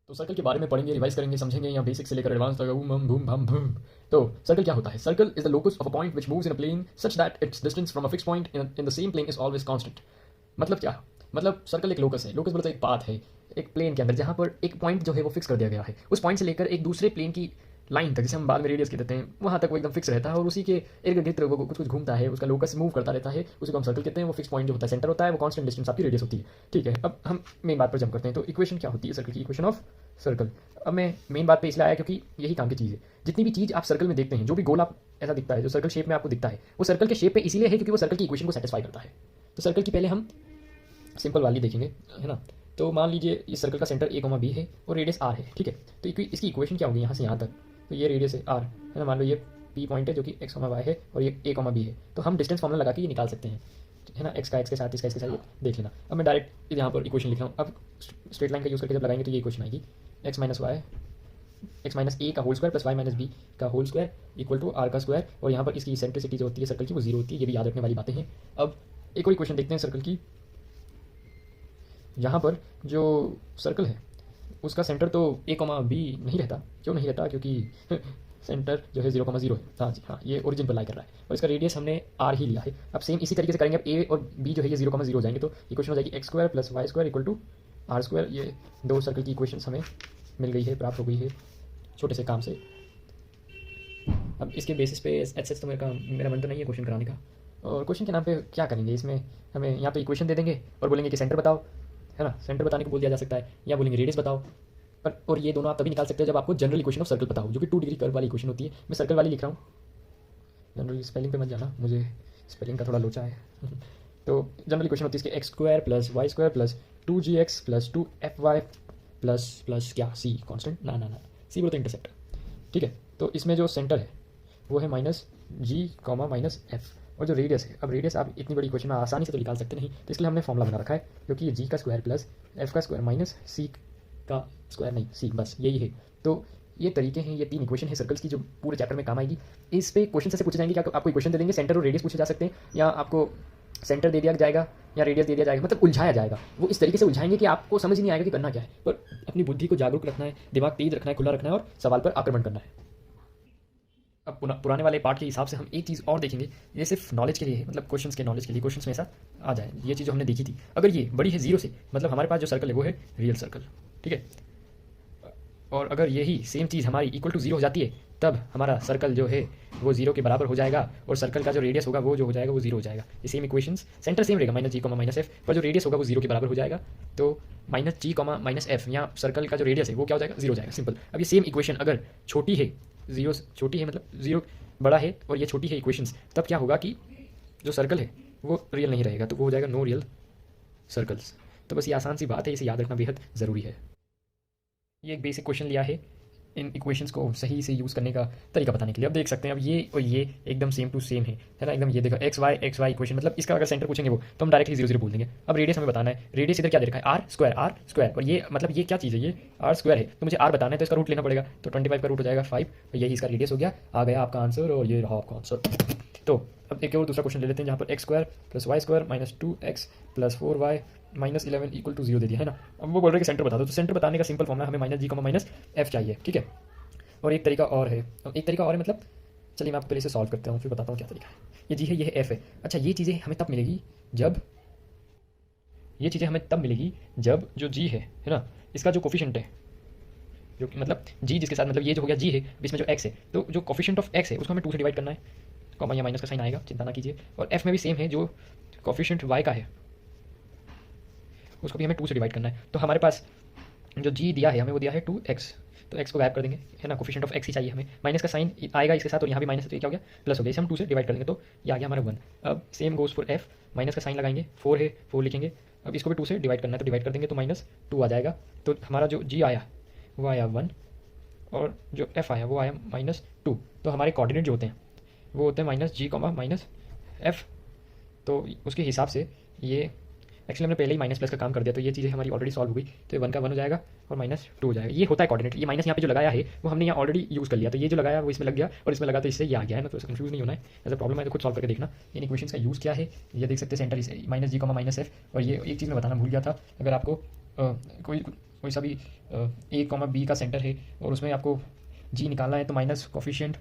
तो सर्कल के बारे में पढ़ेंगे, रिवाइज करेंगे, समझेंगे यहाँ बेसिक से लेकर एडवांस तक। Boom bam boom bam boom. तो सर्कल क्या होता है? Circle is the locus of a point which moves in a plane such that its distance from a fixed point in the same plane is always constant. मतलब क्या? मतलब circle एक locus है। Locus बोलते एक पाथ है एक plane के अंदर, जहाँ पर एक पॉइंट जो है वो फिक्स कर दिया गया है। उस पॉइंट से लेकर एक दूसरे प्लेन की लाइन तक, जिसे हम बाद में रेडियस कहते हैं, वहाँ तक वो एकदम फिक्स रहता है और उसी के इर्द गिर्द वो कुछ कुछ घूमता है, उसका लोकस मूव करता रहता है, उसी को हम सर्कल कहते हैं। वो फिक्स पॉइंट जो होता है, सेंटर होता है, वो कांस्टेंट डिस्टेंस आपकी रेडियस होती है। ठीक है, अब हम मेन बात पर जंप करते हैं। तो इक्वेशन क्या होती है सर्कल की? Equation of circle. अब मैं मेन बात पे इसलिए आया क्योंकि यही काम की चीज़ है। जितनी भी चीज़ आप सर्कल में देखते हैं, जो भी गोल आप ऐसा दिखता है, जो सर्कल शेप में आपको दिखता है, वो सर्कल के शेप पे इसीलिए है क्योंकि वो सर्कल की इक्वेशन को सेटिस्फाई करता है। तो सर्कल की पहले हम सिंपल वाली देखेंगे, है ना। तो मान लीजिए इस सर्कल का सेंटर ए कोमा बी है और रेडियस आर है। ठीक है, तो इसकी इक्वेशन क्या होगी यहाँ से यहाँ तक? तो ये रेडियस है आर, है ना। मान लो ये पी पॉइंट है जो कि एक्स कोमा वाई है और ये ए कोमा बी है। तो हम डिस्टेंस फॉर्मूला लगा के ये निकाल सकते हैं, है ना। एक्स का एक्स के साथ, इसका इसके साथ, ये देख लेना। अब मैं डायरेक्ट यहाँ पर इक्वेशन लिख रहा हूँ। अब स्ट्रेट लाइन का यूज़ करके जब लगाएंगे तो ये इक्वेशन आएगी, x minus y, x minus a का whole square plus y minus b का whole square equal to r का स्क्वायर। और यहाँ पर इसकी सेंट्रिसिटी जो होती है सर्कल की, वो जीरो होती है। ये भी याद रखने वाली बातें हैं। अब एक और इक्वेशन देखते हैं सर्कल की। यहाँ पर जो सर्कल है उसका सेंटर तो ए कोमा बी नहीं रहता। क्यों नहीं रहता? क्योंकि सेंटर जो है 0,0 है। हाँ जी, हाँ, ये ओरिजिन पर लाई कर रहा है और इसका रेडियस हमने आर ही लिया है। अब सेम इसी तरीके से करेंगे। अब ए और बी जो है ये 0,0 हो जाएंगे, तो इक्वेशन हो जाएगी X square plus Y square equal to R square. ये दो सर्कल की इक्वेशन हमें मिल गई है, प्राप्त हो गई है छोटे से काम से। अब इसके बेसिस पे एच तो मेरा मन तो नहीं है क्वेश्चन कराने का। और क्वेश्चन के नाम पे क्या करेंगे? इसमें हमें यहाँ पे इक्वेशन दे देंगे और बोलेंगे कि सेंटर बताओ, है ना। सेंटर बताने को बोल दिया जा सकता है, या बोलेंगे रेडियस बताओ। पर और ये दोनों आप तभी निकाल सकते हैं जब आपको जनरल इक्वेशन ऑफ सर्कल पता हो, जो कि 2 डिग्री कर्व वाली इक्वेशन होती है। मैं सर्कल वाली लिख रहा हूँ। जनरल स्पेलिंग पे मत जाना, मुझे स्पेलिंग का थोड़ा लोचा है। तो जनरल इक्वेशन होती है इसके X square plus Y square plus 2gx plus 2fy plus plus क्या सी कॉन्स्टेंट, ना सी बोलते इंटरसेप्ट। ठीक है, तो इसमें जो सेंटर है वो है माइनस जी कॉमा माइनस एफ। और जो रेडियस है, अब रेडियस आप इतनी बड़ी इक्वेशन में आसानी से तो निकाल सकते नहीं, तो इसलिए हमने फॉर्मूला बना रखा है, क्योंकि ये जी का स्क्वायर प्लस एफ का स्क्वायर माइनस सी का स्क्वायर, नहीं सी, बस यही है। तो ये तरीके हैं, ये 3 इक्वेशन है सर्कल्स की जो पूरे चैप्टर में काम आएगी। इस पे क्वेश्चन से पूछे जाएंगे। क्या आपको इक्वेशन दे देंगे, सेंटर और रेडियस पूछे जा सकते हैं, या आपको सेंटर दे दिया जाएगा या रेडियस दे दिया जाएगा, मतलब उलझाया जाएगा। वो इस तरीके से उलझाएंगे कि आपको समझ नहीं आएगा कि करना क्या है। पर अपनी बुद्धि को जागरूक रखना है, दिमाग तेज रखना है, खुला रखना है और सवाल पर आक्रमण करना है। अब पुराने वाले पार्ट के हिसाब से हम एक चीज़ और देखेंगे। ये सिर्फ नॉलेज के लिए है, मतलब क्वेश्चंस के नॉलेज के लिए, क्वेश्चंस में ऐसा आ जाए। ये चीज़ जो हमने देखी थी, अगर ये बड़ी है 0 से, मतलब हमारे पास जो सर्कल है वो है रियल सर्कल। ठीक है, और अगर यही सेम चीज़ हमारी इक्वल टू 0 हो जाती है, तब हमारा सर्कल जो है वो 0 के बराबर हो जाएगा और सर्कल का जो रेडियस होगा वो जो हो जाएगा वो 0 हो जाएगा। ये सेम इक्वेशंस, सेंटर सेम रहेगा माइनस जी कॉमा माइनस एफ, पर जो रेडियस होगा वो 0 के बराबर हो जाएगा। तो माइनस जी कॉमा माइनस एफ, यहाँ सर्कल का जो रेडियस है वो क्या हो जाएगा? 0 हो जाएगा, सिंपल। अब ये सेम इक्वेशन अगर छोटी है, 0 छोटी है मतलब 0 बड़ा है और ये छोटी है इक्वेशंस, तब क्या होगा कि जो सर्कल है वो रियल नहीं रहेगा, तो वो हो जाएगा नो रियल सर्कल्स। तो बस ये आसान सी बात है, इसे याद रखना बेहद ज़रूरी है। ये एक बेसिक क्वेश्चन लिया है इन इक्वेशंस को सही से यूज़ करने का तरीका बताने के लिए। अब देख सकते हैं, अब ये और ये एकदम सेम टू सेम है ना, एकदम। ये देखो एक्स वाई इक्वेशन, मतलब इसका अगर सेंटर पूछेंगे वो, तो हम डायरेक्टली 0 बोल देंगे। अब रेडियस हमें बताना है, रेडियस इधर क्या दे रखा है? R square. और ये मतलब ये क्या चीज़ है? ये आर स्क्वायर है, तो मुझे आर बताना है, तो इसका रूट लेना पड़ेगा। तो 25 का रूट हो जाएगा 5, तो यही इसका रेडियस हो गया। आ गया आपका आंसर, और ये रहा आपका आंसर। तो अब एक और दूसरा क्वेश्चन ले लेते हैं, जहाँ पर X square plus Y square minus 2x plus 4y minus 11 equal to 0 दे दिया, है ना। अब वो बोल रहे हैं कि सेंटर बता दो, तो सेंटर बताने का सिंपल फॉर्म है, हमें माइनस जी कॉमा माइनस एफ चाहिए। ठीक है, और एक तरीका और है, मतलब चलिए मैं आपको पहले से सॉल्व करता हूँ, फिर बताता हूँ क्या तरीका है। ये जी है, ये है एफ है। अच्छा, ये चीज़ें हमें तब मिलेगी जब जो जी है ना, इसका जो कोफिशिएंट है, जो कि मतलब जी जिसके साथ, मतलब ये जो हो गया जी है, इसमें जो एक्स है, तो जो कोफिशिएंट ऑफ एक्स है उसको हमें 2 से डिवाइड करना है। कॉमा या माइनस का साइन आएगा, चिंता ना कीजिए। और एफ में भी सेम है, जो कोफिशिएंट वाई का है उसको भी हमें 2 से डिवाइड करना है। तो हमारे पास जो जी दिया है हमें, वो दिया है 2x, तो x को गायब कर देंगे, है ना। कोफिशिएंट ऑफ x ही चाहिए हमें। माइनस का साइन आएगा इसके साथ, और यहाँ भी माइनस है, तो ये क्या हो गया? प्लस हो गया। इसे हम 2 से डिवाइड कर देंगे, तो ये आ गया हमारा 1। अब same goes for f, minus का साइन लगाएंगे, 4 है 4 लिखेंगे। अब इसको भी 2 से डिवाइड करना है, तो डिवाइड कर देंगे, तो -2 आ जाएगा। तो हमारा जो g आया वो आया 1, और जो f आया वो आया -2। तो हमारे कोऑर्डिनेट जो होते हैं वो होते हैं माइनस जी कॉमा माइनस एफ। तो उसके हिसाब से ये एक्चुअली हमने पहले ही माइनस प्लस का काम कर दिया, तो ये चीज़ें हमारी ऑलरेडी सॉल्व हो गई। तो ये 1 का 1 हो जाएगा और -2 हो जाएगा। ये होता है कोऑर्डिनेट। ये माइनस यहाँ पे जो लगाया है वो हमने यहाँ ऑलरेडी यूज़ कर लिया, तो ये जो लगाया वो इसमें लग गया और इसमें लगा, तो इससे ये आ गया है ना। तो इससे कंफ्यूज नहीं होना है, ऐसा प्रॉब्लम है तो खुद सॉल्व करके देखना। इन इक्वेशंस का यूज़ क्या है ये देख सकते हैं। सेंटर इस माइनस जी कॉमा माइनस एफ। और ये एक चीज़ मैं बताना भूल गया था, अगर आपको कोई कोई सा भी ए कॉमा बी का सेंटर है और उसमें आपको जी निकालना है तो minus coefficient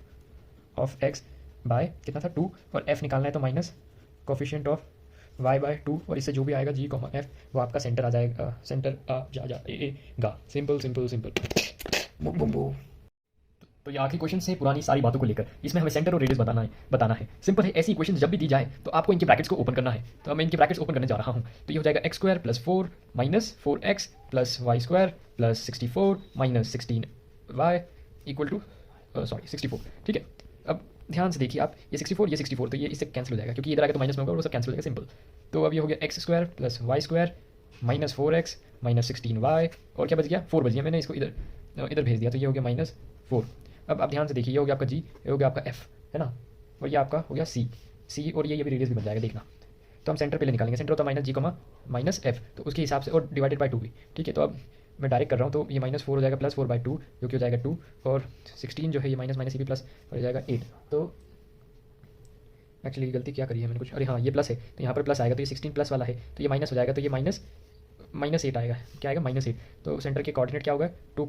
of X by कितना था 2, और एफ निकालना है तो minus coefficient of Y by 2, और इससे जो भी आएगा जी कॉमा एफ वो आपका सेंटर आ जाएगा, सेंटर आ जाएगा। Simple simple simple. Boom boom boom. तो ये आखिरी क्वेश्चन है पुरानी सारी बातों को लेकर, इसमें हमें सेंटर और रेडियस बताना है। सिंपल है, ऐसी इक्वेशन जब भी दी जाए तो आपको इनके ब्रैकेट्स को ओपन करना है। तो मैं इनके ब्रैकेट्स ओपन करने जा रहा हूँ। तो ये हो जाएगा X square plus 4 minus 4x plus Y square plus 64 minus 16y equal to 64। ठीक है, अब ध्यान से देखिए आप, ये 64 तो ये इससे कैंसिल हो जाएगा क्योंकि इधर आएगा तो माइनस में होगा और वो सब कैंसिल हो जाएगा। सिंपल। तो अब ये हो गया X square plus Y square minus 4x minus 16y, और क्या बच गया 4 बच गया, मैंने इसको इधर भेज दिया तो ये हो गया माइनस 4। अब आप ध्यान से देखिए, ये हो गया आपका जी, ये हो गया आपका एफ, है ना, और ये आपका हो गया सी और ये भी रेडियस भी बन जाएगा, देखना। तो हम सेंटर पहले निकालेंगे, सेंटर होता है माइनस जी कॉमा माइनस एफ, तो उसके हिसाब से, और डिवाइडेड बाय 2 भी। ठीक है, तो अब मैं डायरेक्ट कर रहा हूँ, तो ये माइनस 4 हो जाएगा प्लस 4/2 जो कि हो जाएगा 2, और 16 जो है ये माइनस माइनस ये भी प्लस हो जाएगा 8। तो एक्चुअली गलती क्या करी है मैंने कुछ, अरे हाँ ये प्लस है तो यहाँ पर प्लस आएगा, तो ये 16 प्लस वाला है तो ये माइनस हो जाएगा, तो ये -8 आएगा, क्या आएगा -8। तो सेंटर के कोऑर्डिनेट क्या होगा 2,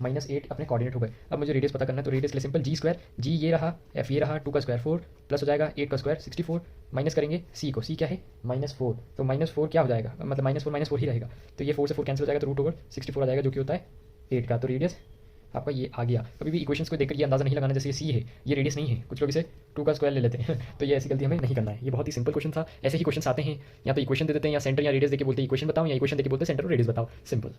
-8 अपने कोऑर्डिनेट हो गए। अब मुझे रेडियस पता करना है, तो रेडियस के लिए सिंपल जी स्क्वायर, जी ये रहा, एफ ये रहा, 2 का स्क्वायर 4 प्लस हो जाएगा 8 का स्क्वायर 64, माइनस करेंगे सी को, सी क्या है -4, तो -4 क्या हो जाएगा, मतलब -4 ही रहेगा, तो ये 4 से 4 कैंसिल हो जाएगा, तो √64 आ जाएगा जो कि होता है 8 का। तो रेडियस आपका ये आ गया। कभी भी इक्वेशंस को देखकर ये अंदाज़ा नहीं लगाना जैसे ये सी है ये रेडियस नहीं है, कुछ लोग इसे 2 का स्क्वायर ले लेते हैं तो ये ऐसी गलती हमें नहीं करना है। ये बहुत ही सिंपल क्वेश्चन था। ऐसे ही क्वेश्चन आते हैं, या तो इक्वेशन दे देते हैं या सेंटर या रेडियस देके बोलते हैं इक्वेशन बताओ, या इक्वेशन देके बोलते हैं सेंटर और रेडियस बताओ, सिंपल।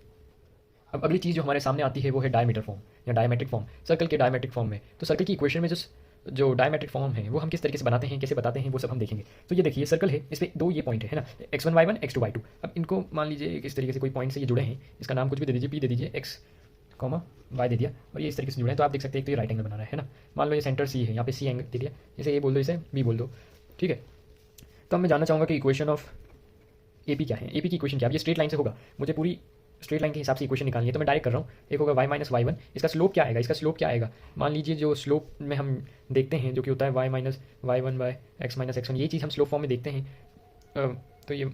अब अगली चीज़ जो हमारे सामने आती है वो है डायमीटर फॉर्म या डायमेट्रिक फॉर्म, सर्कल के डायमेट्रिक फॉर्म में। तो सर्कल की इक्वेशन में जो डायमेट्रिक फॉर्म है वो हम किस तरीके से बनाते हैं, कैसे बताते हैं, वो सब हम देखेंगे। तो ये देखिए सर्कल है, इस पर 2 ये पॉइंट है ना, x1 y1 x2 y2। अब इनको मान लीजिए किस तरीके से कोई पॉइंट से ये जुड़े हैं, इसका नाम कुछ भी दे दीजिए, p दे दीजिए, x y दे दिया, और ये इस तरीके से जुड़े हैं। तो आप देख सकते हैं तो ये राइट एंगल बना रहा है ना। मान लो ये सेंटर c है, यहाँ पे c एंगल दे दिया, जैसे a बोल दो, इसे b बोल दो। ठीक है, तो अब मैं जानना चाहूँगा कि इक्वेशन ऑफ AP क्या है, AP की इक्वेशन क्या है। ये स्ट्रेट लाइन से होगा, मुझे पूरी स्ट्रेट लाइन के हिसाब से इक्वेशन निकालनी है, तो मैं डायरेक्ट कर रहा हूँ। एक होगा y - y1, इसका स्लोप क्या आएगा, इसका स्लोप क्या आएगा, मान लीजिए जो स्लोप में हम देखते हैं जो कि होता है y - y1 bye x - x1, ये चीज़ हम स्लोप फॉर्म में देखते हैं। तो ये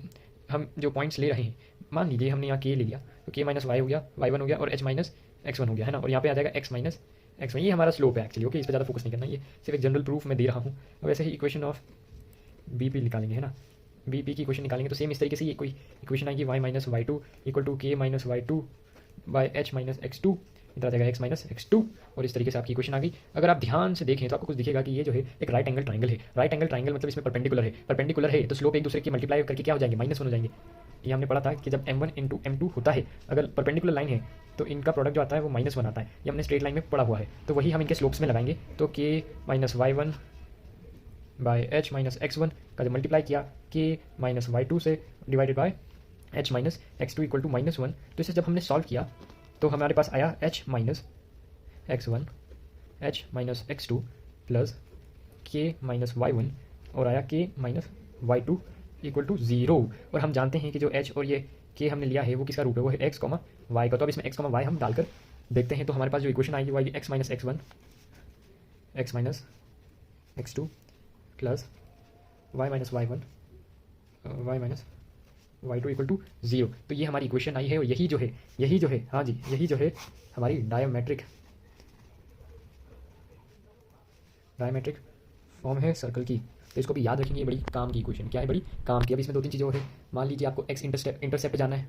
हम जो पॉइंट्स ले रहे हैं, मान लीजिए हमने यहाँ k ले लिया तो k - y हो गया, y1 हो गया, और h - x1 हो गया, है ना, और यहाँ पे आ जाएगा x - x1, ये हमारा स्लोप है एक्चुअली। ओके, इस पर ज़्यादा फोकस नहीं करना, ये सिर्फ एक जनरल प्रूफ मैं दे रहा हूँ। अब ऐसे ही इक्वेशन ऑफ BP निकालेंगे, है ना, BP की इक्वेशन निकालेंगे तो सेम इस तरीके से ये कोई इक्वेशन आएगी y - y2 equal to k - y2 by h - x2, इधर आ जाएगा x - x2, और इस तरीके से आपकी इक्वेशन आ गई। अगर आप ध्यान से देखें तो आपको कुछ दिखेगा कि ये जो है एक राइट एंगल ट्राइंगल है। राइट एंगल ट्राइंगल मतलब इसमें परपेंडिकुलर है तो स्लोप एक दूसरे की मल्टीप्लाई करके क्या हो जाएंगे, -1 हो जाएंगे। ये हमने पढ़ा था कि जब m1 × m2 होता है, अगर परपेंडिकुलर लाइन है तो इनका प्रोडक्ट जो आता है वो -1 आता है। ये हमने स्ट्रेट लाइन में पढ़ा हुआ है, तो वही हम इनके स्लोप्स में लगाएंगे। तो k - y1 bye h - x1 का जब मल्टीप्लाई किया k - y2 से divided by h - x2 equal to -1, तो इसे जब हमने सॉल्व किया तो हमारे पास आया h - x1 h - x2 plus k - y1, और आया k - y2 इक्वल टू 0। और हम जानते हैं कि जो h और ये k हमने लिया है वो किसका रूप है, वो है x, y का। तो अब इसमें x, y हम डालकर देखते हैं तो हमारे पास जो इक्वेशन आएगी वो आएगी x - x1 x - x2 plus y - y1 y - y2 equal to 0। तो ये हमारी इक्वेशन आई है, और यही जो है हाँ जी, यही जो है हमारी डायमेट्रिक फॉर्म है सर्कल की। तो इसको भी याद रखेंगे, ये बड़ी काम की इक्वेशन। क्या है, बड़ी काम की। अब इसमें 2-3 चीज़ें और है। मान लीजिए आपको x इंटरसेप्ट जानना है,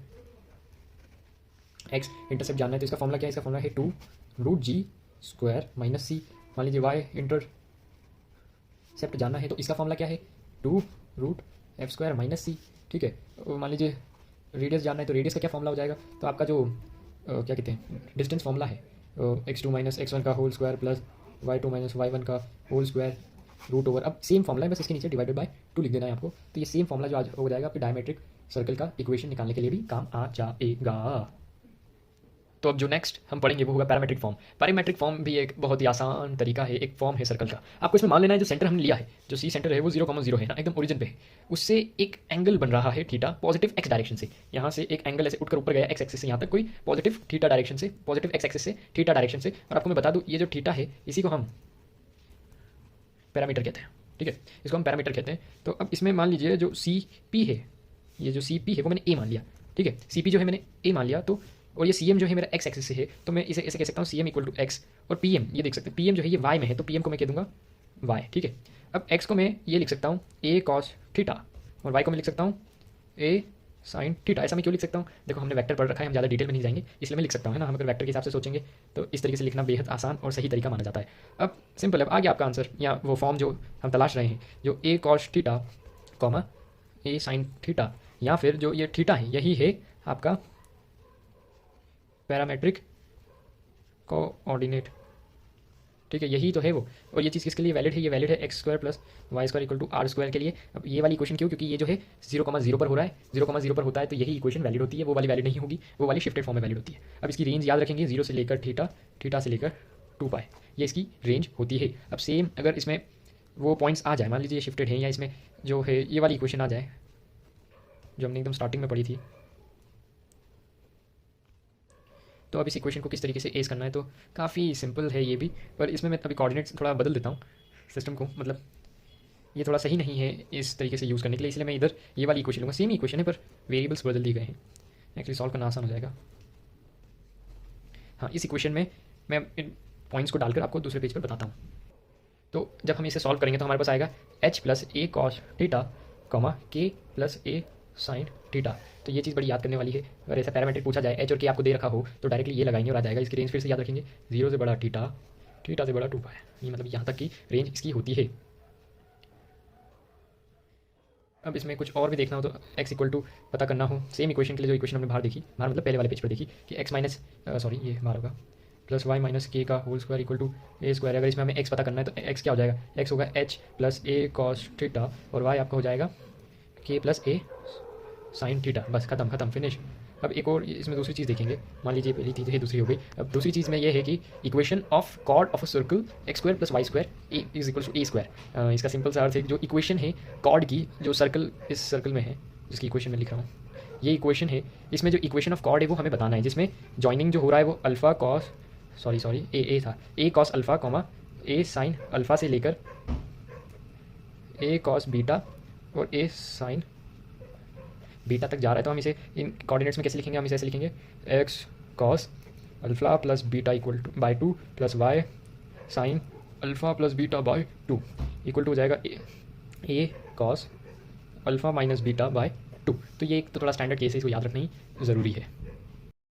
x इंटरसेप्ट जानना है, तो इसका फॉर्मूला क्या है, इसका फॉर्मूला है 2√g² - c। मान लीजिए y इंटरसेप्ट जानना है तो इसका फॉर्मूला क्या है, 2√f² - c। ठीक है, मान लीजिए रेडियस जानना है तो रेडियस का क्या फॉर्मूला हो जाएगा, तो आपका जो क्या कहते हैं डिस्टेंस फॉर्मूला है, x2 - x1 का whole square plus y2 - y1 का होल स्क्वायर √। अब सेम फॉर्मूला है, बस इसके नीचे डिवाइडेड बाय 2 लिख देना है आपको। तो ये सेम फॉर्मूला जो आज हो जाएगा आपके डायमेट्रिक सर्कल का इक्वेशन निकालने के लिए भी काम आ जाएगा। तो अब जो नेक्स्ट हम पढ़ेंगे वो होगा पैरामेट्रिक फॉर्म। पैरामेट्रिक फॉर्म भी एक बहुत ही आसान तरीका है, एक फॉर्म है सर्कल का। आपको इसमें मान लेना है जो सेंटर हमने लिया है, जो सी सेंटर है वो 0,0 है ना, एकदम ओरिजिन पे है, उससे एक एंगल बन रहा है थीटा पॉजिटिव x डायरेक्शन से। यहाँ से एक एंगल ऐसे उठकर ऊपर गया x एक्सिस से यहाँ तक, कोई पॉजिटिव थीटा डायरेक्शन से, पॉजिटिव x एक्सिस से थीटा डायरेक्शन से। और आपको मैं बता दूँ ये जो थीटा है इसी को हम पैरामीटर कहते हैं। ठीक है, इसको हम पैरामीटर कहते हैं। तो अब इसमें मान लीजिए जो सी पी है, ये जो सी पी है वो मैंने ए मान लिया। ठीक है, सी पी जो है मैंने ए मान लिया, तो और ये सी एम जो है मेरा एक्स एक्सिस से है, तो मैं इसे ऐसे कह सकता हूँ C M equal to X, और पी एम ये देख सकते हैं पी एम जो है ये वाई में है, तो पी एम को मैं कह दूँगा वाई, ठीक है। अब एक्स को मैं ये लिख सकता हूँ ए कॉस थीटा, और वाई को मैं लिख सकता हूँ ए साइन थीटा। ऐसा मैं क्यों लिख सकता हूँ, देखो हमने वेक्टर पढ़ रखा है, हम ज़्यादा डिटेल में नहीं जाएंगे, इसलिए मैं लिख सकता हूँ, है ना। हम अगर वेक्टर के हिसाब से सोचेंगे तो इस तरीके से लिखना बेहद आसान और सही तरीका माना जाता है। अब सिंपल है, अब आ गया आपका आंसर, या वो फॉर्म जो हम तलाश रहे हैं, जो ए कॉस थीटा कॉमा ए साइन थीटा, या फिर जो ये थीटा है यही है आपका पैरामेट्रिक कोऑर्डिनेट, ठीक है, यही तो है वो। और ये चीज़ किसके लिए वैलिड है, ये वैलिड है X square plus Y square equal to R square के लिए। अब ये वाली इक्वेशन क्यों, क्योंकि ये जो है 0,0 पर हो रहा है, 0,0 पर होता है, तो यही इक्वेशन वैलिड होती है, वो वाली वैलिड नहीं होगी, वो वाली शिफ्टेड फॉर्म में वैलिड होती है। अब इसकी रेंज याद रखेंगे, 0 से लेकर थीटा, थीटा से लेकर 2π, ये इसकी रेंज होती है। अब सेम अगर इसमें वो पॉइंट्स आ जाए, मान लीजिए ये शिफ्टेड है, या इसमें जो है ये वाली इक्वेशन आ जाए जो हमने एकदम स्टार्टिंग में पढ़ी थी, तो अब इस इक्वेशन को किस तरीके से एस करना है, तो काफ़ी सिंपल है ये भी, पर इसमें मैं अभी कोऑर्डिनेट्स थोड़ा बदल देता हूँ सिस्टम को, मतलब ये थोड़ा सही नहीं है इस तरीके से यूज़ करने के लिए, इसलिए मैं इधर ये वाली इक्वेशन लूँगा। सेम इक्वेशन है पर वेरिएबल्स बदल दिए गए हैं, एक्चुअली सॉल्व करना आसान हो जाएगा। हाँ, इस इक्वेशन में मैं इन पॉइंट्स को डालकर आपको दूसरे पेज पर बताता हूँ। तो जब हम इसे सॉल्व करेंगे तो हमारे पास आएगा एच प्लस ए कॉस थीटा कॉमा के प्लस ए साइन थीटा। तो ये चीज़ बड़ी याद करने वाली है, अगर ऐसा पैरामीट्रिक पूछा जाए एच और के आपको दे रखा हो तो डायरेक्टली ये लगाएंगे और आ जाएगा। इसकी रेंज फिर से याद रखेंगे, 0 से बड़ा थीटा, थीटा से बड़ा 2π, ये मतलब यहाँ तक की रेंज इसकी होती है। अब इसमें कुछ और भी देखना हो तो x इक्वल टू पता करना हो, सेम इक्वेशन के लिए जो इक्वेशन हमने बाहर देखी, बाहर मतलब पहले वाले पेज पर देखी कि x माइनस सॉरी ये बाहर होगा प्लस वाई माइनस के का whole square equal to A square. अगर इसमें हमें x पता करना है तो x क्या हो जाएगा, x होगा h प्लस ए कॉस थीटा, और y आपका हो जाएगा k प्लस ए साइन थीटा। बस खत्म फिनिश। अब एक और इसमें दूसरी चीज़ देखेंगे, मान लीजिए पहली चीज़ है दूसरी हो गई। अब दूसरी चीज़ में ये है कि equation of chord of a circle X square plus Y square A is equal to A square. इसका सिंपल सा अर्थ है जो इक्वेशन है कॉर्ड की, जो सर्कल इस सर्कल में है जिसकी इक्वेशन में लिख रहा हूँ, ये इक्वेशन है, इसमें जो इक्वेशन ऑफ कॉर्ड है वो हमें बताना है, जिसमें जॉइनिंग जो हो रहा है वो अल्फा कॉस सॉरी ए था, ए कॉस अल्फा कॉमा ए साइन अल्फा से लेकर ए कॉस बीटा और ए साइन बीटा तक जा रहा है। तो हम इसे इन कोऑर्डिनेट्स में कैसे लिखेंगे, हम इसे ऐसे लिखेंगे x cos alpha plus beta equal to by 2 plus y sine alpha plus beta by 2 equal to हो जाएगा a cos alpha minus beta by 2। तो ये एक तो थोड़ा स्टैंडर्ड केस है, इसको याद रखना ही ज़रूरी है।